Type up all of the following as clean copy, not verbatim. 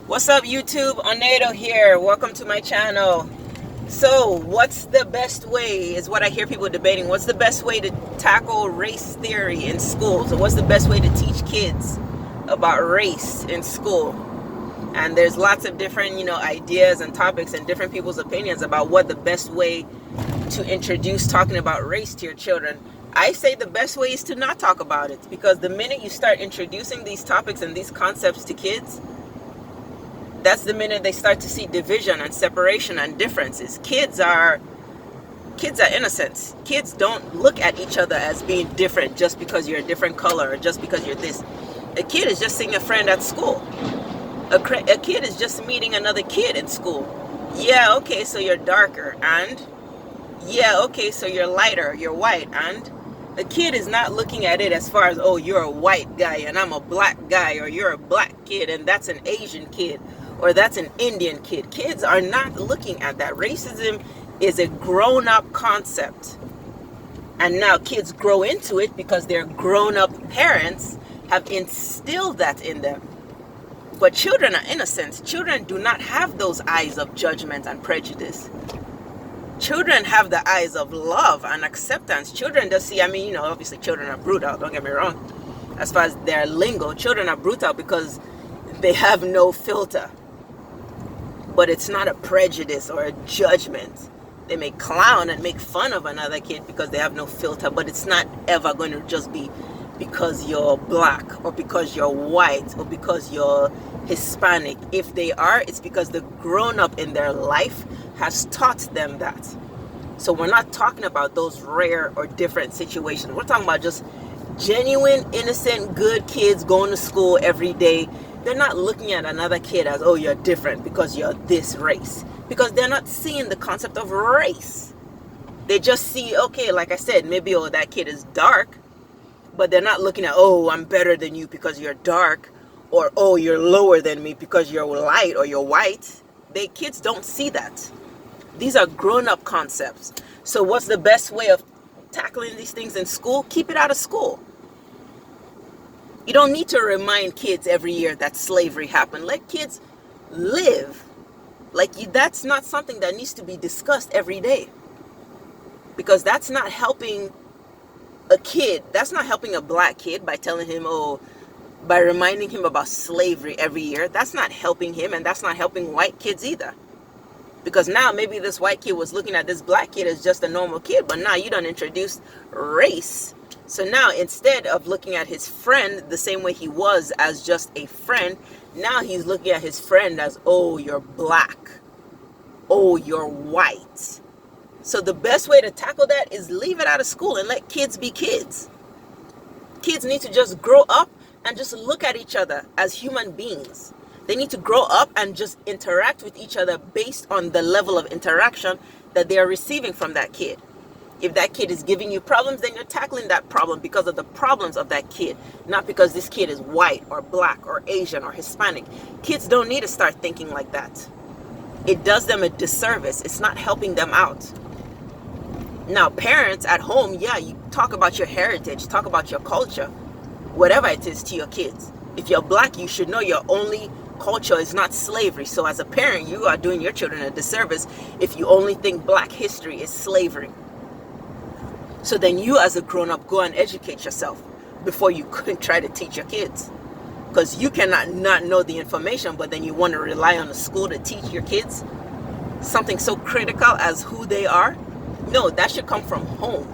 What's up, YouTube? Onedo here. Welcome to my channel. So, what's the best way, is what I hear people debating. What's the best way to tackle race theory in schools? Or what's the best way to teach kids about race in school? And there's lots of different, ideas and topics and different people's opinions about what the best way to introduce talking about race to your children. I say the best way is to not talk about it, because the minute you start introducing these topics and these concepts to kids, that's the minute they start to see division and separation and differences. Kids are innocent. Kids don't look at each other as being different just because you're a different color or just because you're this. A kid is just seeing a friend at school. A kid is just meeting another kid in school. Yeah, okay, so you're darker, and yeah, okay, so you're lighter, you're white, and the kid is not looking at it as far as, oh, you're a white guy and I'm a black guy, or you're a black kid and that's an Asian kid, or that's an Indian kid. Kids are not looking at that. Racism is a grown-up concept. And now kids grow into it because their grown-up parents have instilled that in them. But children are innocent. Children do not have those eyes of judgment and prejudice. Children have the eyes of love and acceptance. Children just see, obviously children are brutal, don't get me wrong. As far as their lingo, children are brutal because they have no filter. But it's not a prejudice or a judgment. They may clown and make fun of another kid because they have no filter, but it's not ever going to just be because you're black or because you're white or because you're Hispanic. If they are, it's because the grown-up in their life has taught them that. So we're not talking about those rare or different situations. We're talking about just genuine, innocent, good kids going to school every day. They're not looking at another kid as, oh, you're different because you're this race. Because they're not seeing the concept of race. They just see, okay, like I said, maybe, oh, that kid is dark. But they're not looking at, oh, I'm better than you because you're dark. Or, oh, you're lower than me because you're light or you're white. Kids don't see that. These are grown-up concepts. So what's the best way of tackling these things in school? Keep it out of school. You don't need to remind kids every year that slavery happened. Let kids live. That's not something that needs to be discussed every day. Because that's not helping a kid. That's not helping a black kid by telling him, by reminding him about slavery every year. That's not helping him, and that's not helping white kids either. Because now maybe this white kid was looking at this black kid as just a normal kid, but now you done introduced race. So now instead of looking at his friend the same way he was as just a friend, now he's looking at his friend as, oh, you're black. Oh, you're white. So the best way to tackle that is leave it out of school and let kids be kids. Kids need to just grow up and just look at each other as human beings. They need to grow up and just interact with each other based on the level of interaction that they are receiving from that kid. If that kid is giving you problems, then you're tackling that problem because of the problems of that kid, not because this kid is white or black or Asian or Hispanic. Kids don't need to start thinking like that. It does them a disservice. It's not helping them out. Now, parents at home, yeah, you talk about your heritage, talk about your culture, whatever it is, to your kids. If you're black, you should know your only culture is not slavery. So as a parent, you are doing your children a disservice if you only think black history is slavery. So then you as a grown-up go and educate yourself before you could try to teach your kids. Because you cannot not know the information, but then you want to rely on the school to teach your kids something so critical as who they are. No, that should come from home.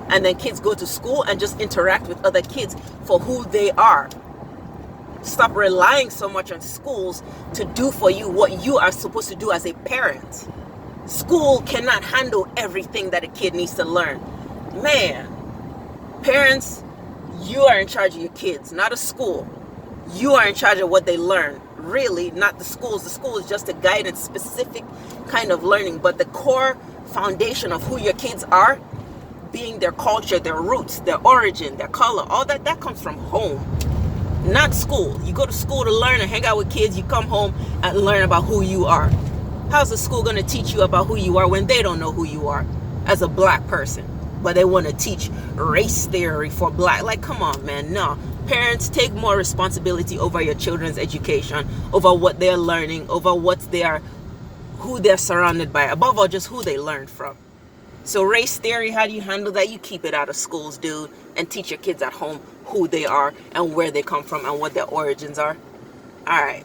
And then kids go to school and just interact with other kids for who they are. Stop relying so much on schools to do for you what you are supposed to do as a parent. School cannot handle everything that a kid needs to learn. Man, parents, you are in charge of your kids, not a school. You are in charge of what they learn. Really, not the schools. The school is just a guidance, specific kind of learning. But the core foundation of who your kids are, being their culture, their roots, their origin, their color, all that comes from home, not school. You go to school to learn and hang out with kids. You come home and learn about who you are. How's the school going to teach you about who you are when they don't know who you are as a black person? but they want to teach race theory for black. Like, come on, man. No. Parents, take more responsibility over your children's education, over what they're learning, over who they're surrounded by, above all, just who they learn from. So race theory, how do you handle that? You keep it out of schools, dude, and teach your kids at home who they are and where they come from and what their origins are. All right.